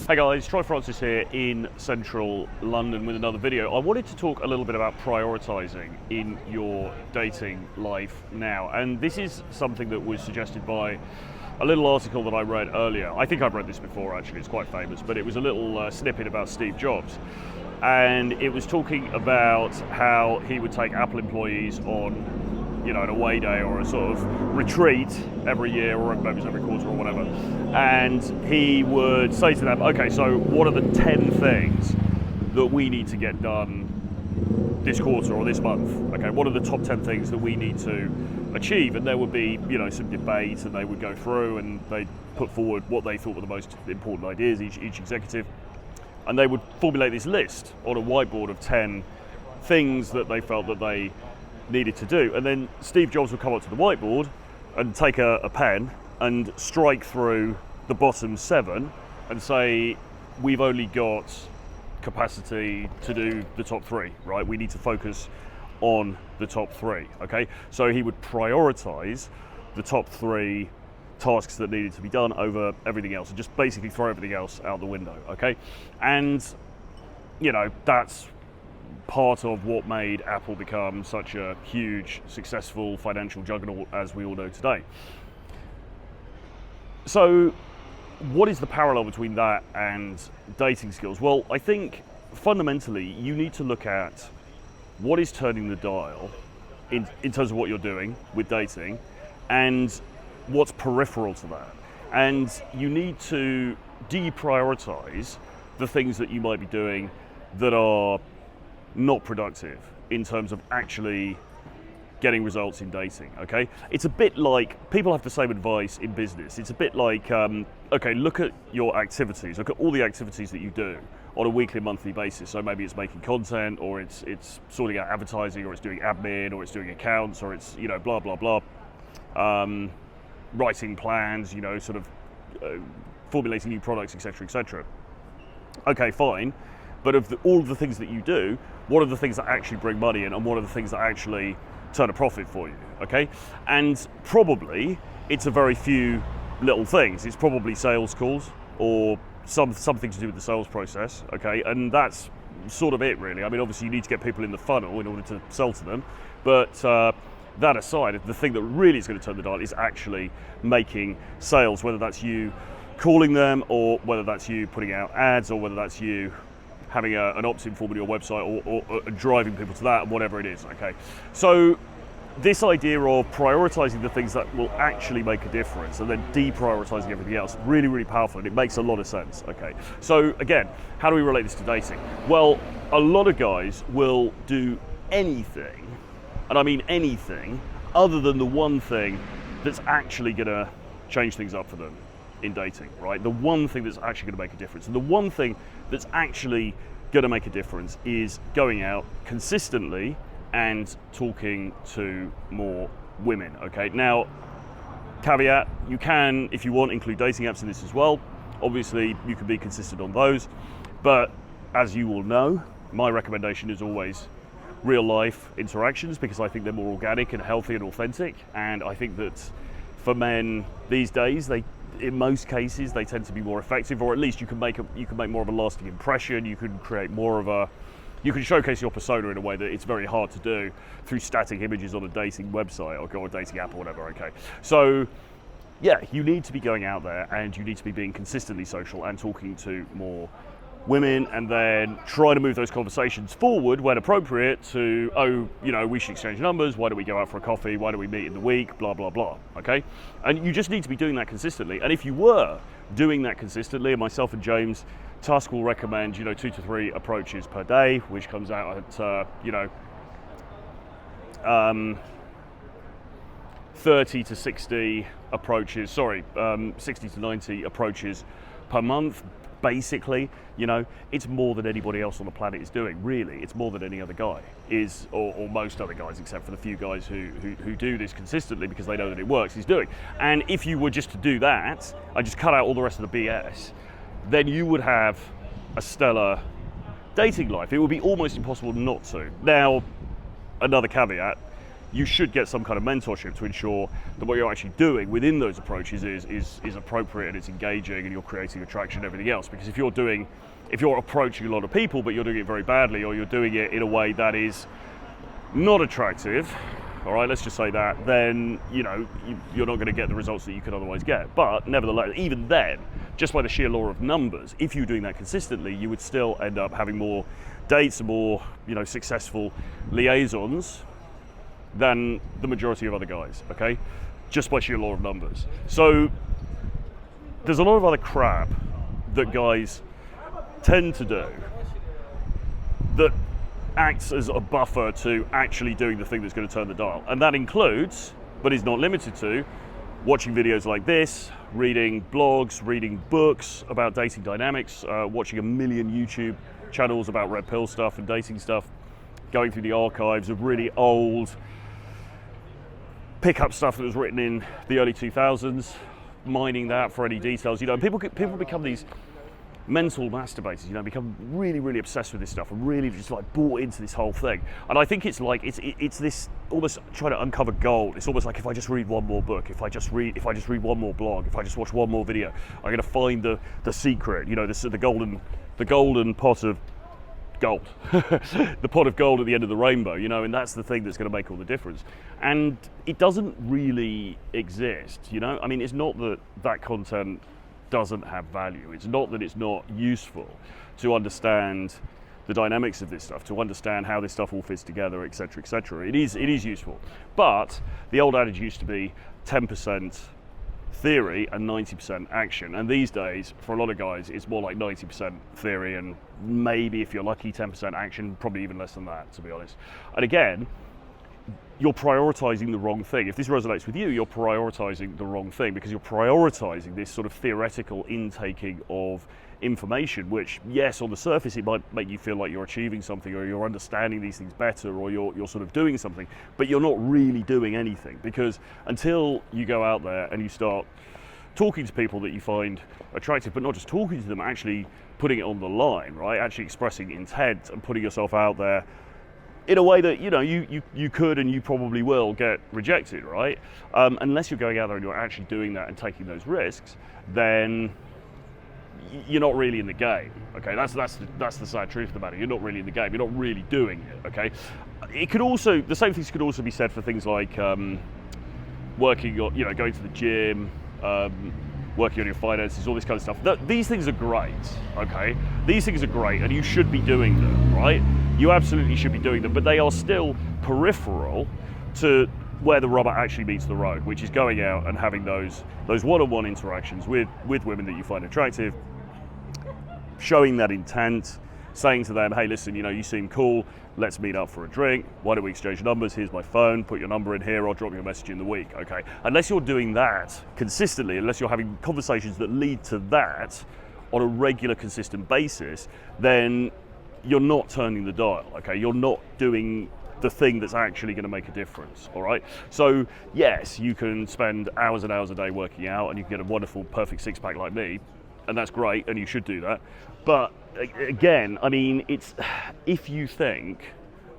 Hey guys, Troy Francis here in central London with another video. I wanted to talk a little bit about prioritising in your dating life now, and this is something that was suggested by a little article that I read earlier. I think I've read this before actually, it's quite famous, but it was a little snippet about Steve Jobs, and it was talking about how he would take Apple employees on an away day or a sort of retreat every year, or maybe it's every quarter or whatever, and he would say to them, okay, so what are the 10 things that we need to get done this quarter or this month? Okay, what are the top 10 things that we need to achieve? And there would be, some debate, and they would go through and they'd put forward what they thought were the most important ideas, each executive, and they would formulate this list on a whiteboard of 10 things that they felt that they needed to do. And then Steve Jobs would come up to the whiteboard and take a pen and strike through the bottom 7 and say, we've only got capacity to do the top 3, right? We need to focus on the top 3, okay? So he would prioritize the top 3 tasks that needed to be done over everything else, and just basically throw everything else out the window, okay? And, that's part of what made Apple become such a huge, successful financial juggernaut as we all know today. So what is the parallel between that and dating skills? Well, I think fundamentally you need to look at what is turning the dial in terms of what you're doing with dating and what's peripheral to that. And you need to deprioritize the things that you might be doing that are not productive in terms of actually getting results in dating, okay? It's a bit like, people have the same advice in business. It's a bit like, okay, look at your activities, look at all the activities that you do on a weekly, monthly basis. So maybe it's making content, or it's sorting out advertising, or it's doing admin, or it's doing accounts, or it's, blah, blah, blah. Writing plans, sort of formulating new products, etc., etc. Okay, fine. But of all of the things that you do, what are the things that actually bring money in, and what are the things that actually turn a profit for you, okay? And probably it's a very few little things. It's probably sales calls or something to do with the sales process, okay? And that's sort of it, really. I mean, obviously you need to get people in the funnel in order to sell to them, but that aside, the thing that really is going to turn the dial is actually making sales, whether that's you calling them, or whether that's you putting out ads, or whether that's you having an opt-in form on your website, or driving people to that, and whatever it is, okay? So this idea of prioritizing the things that will actually make a difference and then deprioritizing everything else, really, really powerful, and it makes a lot of sense, okay? So again, how do we relate this to dating? Well, a lot of guys will do anything, and I mean anything, other than the one thing that's actually gonna change things up for them in dating, right? The one thing that's actually going to make a difference. And the one thing that's actually going to make a difference is going out consistently and talking to more women, okay? Now, caveat, you can, if you want, include dating apps in this as well. Obviously, you can be consistent on those. But as you will know, my recommendation is always real life interactions, because I think they're more organic and healthy and authentic. And I think that for men these days, in most cases, they tend to be more effective, or at least you can make more of a lasting impression. You can create more of you can showcase your persona in a way that it's very hard to do through static images on a dating website or a dating app or whatever, okay? So, yeah, you need to be going out there, and you need to be being consistently social and talking to more women, and then try to move those conversations forward when appropriate to, we should exchange numbers, why don't we go out for a coffee, why don't we meet in the week, blah, blah, blah, okay? And you just need to be doing that consistently. And if you were doing that consistently, and myself and James Tusk will recommend, 2 to 3 approaches per day, which comes out at, 30 to 60 approaches, 60 to 90 approaches per month. Basically, it's more than anybody else on the planet is doing, really. It's more than any other guy is, or most other guys, except for the few guys who do this consistently because they know that it works, is doing. And if you were just to do that, and just cut out all the rest of the BS, then you would have a stellar dating life. It would be almost impossible not to. Now, another caveat, you should get some kind of mentorship to ensure that what you're actually doing within those approaches is appropriate and it's engaging and you're creating attraction and everything else. Because if you're approaching a lot of people but you're doing it very badly, or you're doing it in a way that is not attractive, all right, let's just say that, then you're not going to get the results that you could otherwise get. But nevertheless, even then, just by the sheer law of numbers, if you're doing that consistently, you would still end up having more dates and more successful liaisons than the majority of other guys, okay? Just by sheer law of numbers. So there's a lot of other crap that guys tend to do that acts as a buffer to actually doing the thing that's going to turn the dial. And that includes, but is not limited to, watching videos like this, reading blogs, reading books about dating dynamics, watching a million YouTube channels about red pill stuff and dating stuff, going through the archives of really old pickup stuff that was written in the early 2000s, mining that for any details. People become these mental masturbators, become really, really obsessed with this stuff and really just like bought into this whole thing. And I think it's like it's this almost trying to uncover gold. It's almost like if I just read one more book, if I just read one more blog, if I just watch one more video, I'm going to find the secret. The golden pot of gold, the pot of gold at the end of the rainbow. And that's the thing that's going to make all the difference. And it doesn't really exist. I mean, it's not that content doesn't have value. It's not that it's not useful to understand the dynamics of this stuff, to understand how this stuff all fits together, etc., etc. It is useful. But the old adage used to be 10% theory and 90% action. And these days, for a lot of guys, it's more like 90% theory and maybe, if you're lucky, 10% action, probably even less than that, to be honest. And again, you're prioritizing the wrong thing. If this resonates with you, you're prioritizing the wrong thing, because you're prioritizing this sort of theoretical intaking of information, which, yes, on the surface, it might make you feel like you're achieving something, or you're understanding these things better, or you're sort of doing something, but you're not really doing anything. Because until you go out there and you start talking to people that you find attractive, but not just talking to them, actually putting it on the line, right? Actually expressing intent and putting yourself out there in a way that you could and you probably will get rejected, right? Unless you're going out there and you're actually doing that and taking those risks, then you're not really in the game. Okay, that's the sad truth of the matter. You're not really in the game. You're not really doing it. Okay, the same things could also be said for things like working on, going to the gym, working on your finances, all this kind of stuff. These things are great, okay? These things are great, and you should be doing them, right? You absolutely should be doing them, but they are still peripheral to where the rubber actually meets the road, which is going out and having those one-on-one interactions with women that you find attractive, showing that intent, saying to them, hey, listen, you seem cool, let's meet up for a drink, why don't we exchange numbers, here's my phone, put your number in here, I'll drop you a message in the week, okay? Unless you're doing that consistently, unless you're having conversations that lead to that on a regular, consistent basis, then you're not turning the dial, okay? You're not doing the thing that's actually going to make a difference, all right? So, yes, you can spend hours and hours a day working out and you can get a wonderful, perfect six-pack like me, and that's great, and you should do that. But again, I mean, it's if you think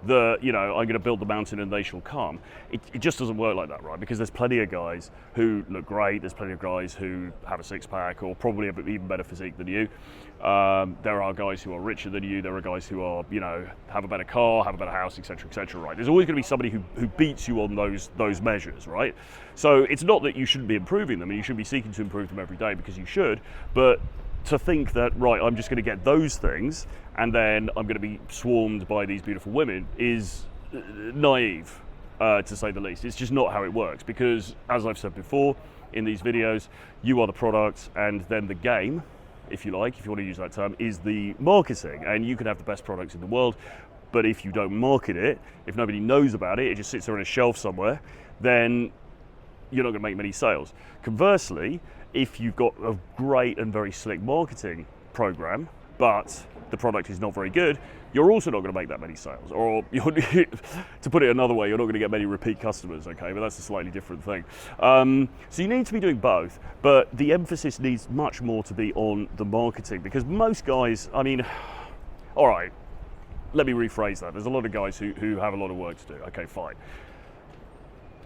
that, I'm going to build the mountain and they shall come, it just doesn't work like that, right? Because there's plenty of guys who look great, there's plenty of guys who have a six-pack or probably have even better physique than you. There are guys who are richer than you, there are guys who are, have a better car, have a better house, etc., right? There's always going to be somebody who beats you on those measures, right? So it's not that you shouldn't be improving them, and you should be seeking to improve them every day, because you should, but to think that, right, I'm just going to get those things and then I'm going to be swarmed by these beautiful women is naive, to say the least. It's just not how it works, because, as I've said before in these videos, you are the product, and then the game, if you like, if you want to use that term, is the marketing. And you can have the best products in the world, but if you don't market it, if nobody knows about it, it just sits there on a shelf somewhere, then you're not going to make many sales. Conversely, if you've got a great and very slick marketing program, but the product is not very good, you're also not going to make that many sales. Or, to put it another way, you're not going to get many repeat customers, okay? But that's a slightly different thing. So you need to be doing both, but the emphasis needs much more to be on the marketing, because most guys, I mean, all right, let me rephrase that. There's a lot of guys who have a lot of work to do. Okay, fine.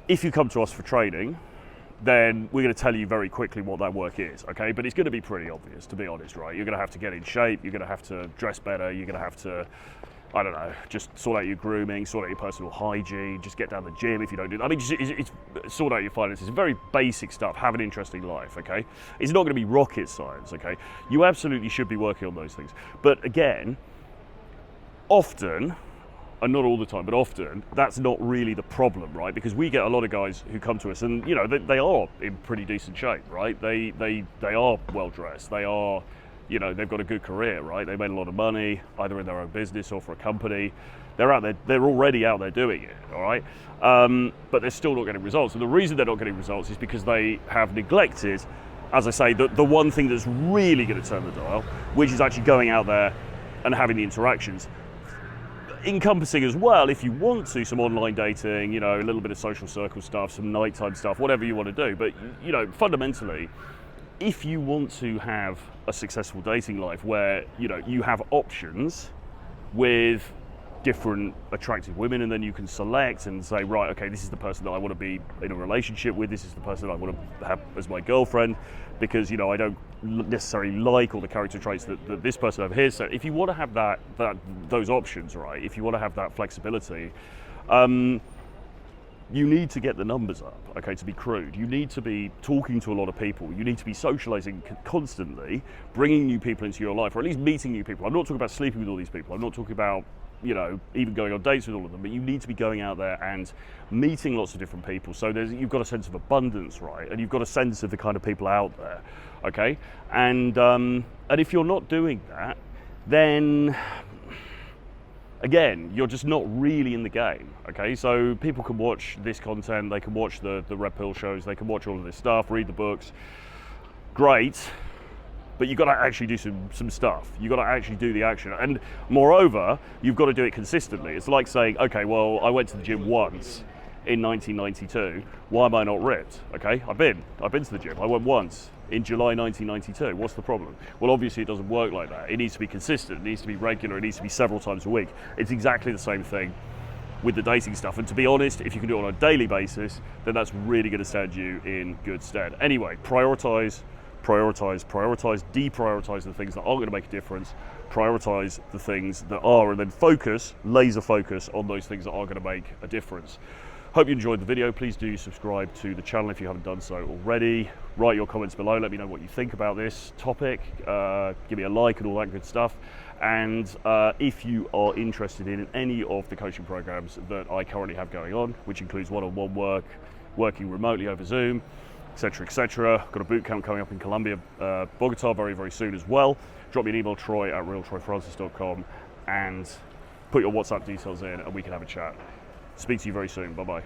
If you come to us for training, then we're going to tell you very quickly what that work is, okay? But it's going to be pretty obvious, to be honest, right? You're going to have to get in shape, you're going to have to dress better, you're going to have to, I don't know, just sort out your grooming, sort out your personal hygiene, just get down the gym if you don't do that. I mean, it's sort out your finances. It's very basic stuff. Have an interesting life, okay? It's not going to be rocket science, okay? You absolutely should be working on those things. But again, often, and not all the time, but often, that's not really the problem, right? Because we get a lot of guys who come to us and, you know, they are in pretty decent shape, right? They are well dressed. They are, you know, they've got a good career, right? They made a lot of money, either in their own business or for a company. They're out there, they're already out there doing it, all right? But they're still not getting results. And the reason they're not getting results is because they have neglected, as I say, the one thing that's really going to turn the dial, which is actually going out there and having the interactions. Encompassing as well, if you want to, some online dating, you know, a little bit of social circle stuff, some nighttime stuff, whatever you want to do. But, you know, fundamentally, if you want to have a successful dating life where, you know, you have options with different attractive women, and then you can select and say, right, okay, this is the person that I want to be in a relationship with, this is the person that I want to have as my girlfriend, because, you know, I don't necessarily like all the character traits that this person over here. So if you want to have those options, right, if you want to have that flexibility, you need to get the numbers up, okay, to be crude. You need to be talking to a lot of people. You need to be socializing constantly, bringing new people into your life, or at least meeting new people. I'm not talking about sleeping with all these people. I'm not talking about, you know, even going on dates with all of them, but you need to be going out there and meeting lots of different people. So you've got a sense of abundance, right? And you've got a sense of the kind of people out there, okay? And if you're not doing that, then again, you're just not really in the game, okay? So people can watch this content, they can watch the Red Pill shows, they can watch all of this stuff, read the books, great, but you've got to actually do some stuff. You've got to actually do the action. And moreover, you've got to do it consistently. It's like saying, okay, well, I went to the gym once in 1992, why am I not ripped? Okay, I've been to the gym, I went once in July 1992, what's the problem? Well, obviously it doesn't work like that. It needs to be consistent, it needs to be regular, it needs to be several times a week. It's exactly the same thing with the dating stuff. And to be honest, if you can do it on a daily basis, then that's really going to stand you in good stead. Anyway, prioritize, deprioritize the things that aren't going to make a difference, prioritize the things that are, and then laser focus on those things that are going to make a difference. Hope you enjoyed the video. Please do subscribe to the channel if you haven't done so already. Write your comments below, let me know what you think about this topic, give me a like and all that good stuff. And if you are interested in any of the coaching programs that I currently have going on, which includes one-on-one work, working remotely over Zoom, etc. Got a boot camp coming up in Colombia, Bogota very, very soon as well. Drop me an email, troy@realtroyfrancis.com, and put your WhatsApp details in and we can have a chat. Speak to you very soon. Bye-bye.